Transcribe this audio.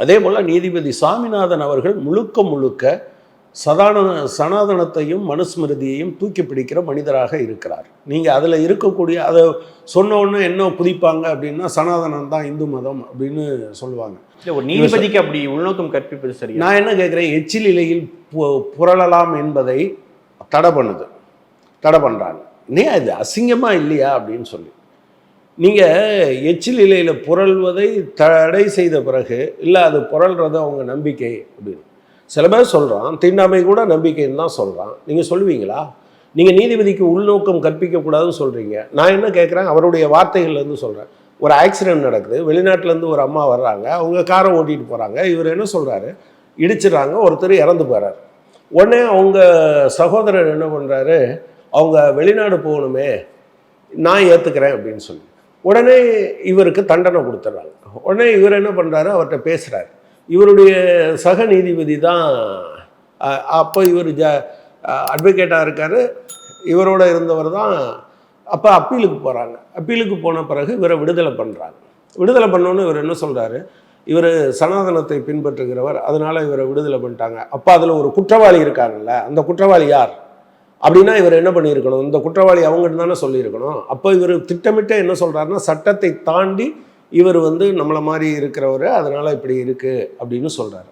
அதே போல் நீதிபதி சாமிநாதன் அவர்கள் முழுக்க முழுக்க சனாதனத்தையும் மனுஸ்மிருதியையும் தூக்கி பிடிக்கிற மனிதராக இருக்கிறார். நீங்கள் அதில் இருக்கக்கூடிய அதை சொன்ன உடனே என்ன புதிப்பாங்க அப்படின்னா சனாதனம் தான் இந்து மதம் அப்படின்னு சொல்லுவாங்க. ஒரு நீதிபதிக்கு அப்படி உள்நோக்கம் கற்பிப்பது சரி. நான் என்ன கேட்குறேன், எச்சில் இலையில் புரளலாம் என்பதை தடை பண்ணுறாங்க. ஏன் அது அசிங்கமாக இல்லையா அப்படின்னு சொல்லி நீங்கள் எச்சில் இலையில் புரள்வதை தடை செய்த பிறகு இல்லை அது புரள்றது அவங்க நம்பிக்கை அப்படின்னு சில பேர் சொல்கிறான். தீண்டாமை கூட நம்பிக்கைன்னு தான் சொல்கிறான். நீங்கள் சொல்லுவீங்களா? நீங்கள் நீதிபதிக்கு உள்நோக்கம் கற்பிக்கக்கூடாதுன்னு சொல்கிறீங்க. நான் என்ன கேட்குறேன், அவருடைய வார்த்தைகள்லேருந்து சொல்கிறேன். ஒரு ஆக்சிடென்ட் நடக்குது, வெளிநாட்டிலேருந்து ஒரு அம்மா வர்றாங்க, அவங்க காரை ஓட்டிகிட்டு போகிறாங்க. இவர் என்ன சொல்கிறாரு, இடிச்சிடறாங்க, ஒருத்தர் இறந்து போகிறார். உடனே அவங்க சகோதரர் என்ன பண்ணுறாரு, அவங்க வெளிநாடு போகணுமே, நான் ஏற்றுக்கிறேன் அப்படின்னு சொல்லி உடனே இவருக்கு தண்டனை கொடுத்துட்றாங்க. உடனே இவர் என்ன பண்ணுறாரு, அவர்கிட்ட பேசுகிறார். இவருடைய சக நீதிபதி தான் அப்போ இவர் அட்வொகேட்டாக இருக்கார், இவரோட இருந்தவர் தான். அப்போ அப்பீலுக்கு போகிறாங்க. அப்பீலுக்கு போன பிறகு இவரை விடுதலை பண்ணுறாங்க. விடுதலை பண்ணோன்னு இவர் என்ன சொல்கிறாரு, இவர் சனாதனத்தை பின்பற்றுகிறவர், அதனால் இவரை விடுதலை பண்ணிட்டாங்க. அப்போ அதில் ஒரு குற்றவாளி இருக்காங்கல்ல, அந்த குற்றவாளி யார் அப்படின்னா இவர் என்ன பண்ணியிருக்கணும், இந்த குற்றவாளி அவங்ககிட்ட தானே சொல்லியிருக்கணும். அப்போ இவர் திட்டமிட்ட என்ன சொல்கிறாருன்னா, சட்டத்தை தாண்டி இவர் நம்மளை மாதிரி இருக்கிறவர், அதனால் இப்படி இருக்குது அப்படின்னு சொல்கிறாரு.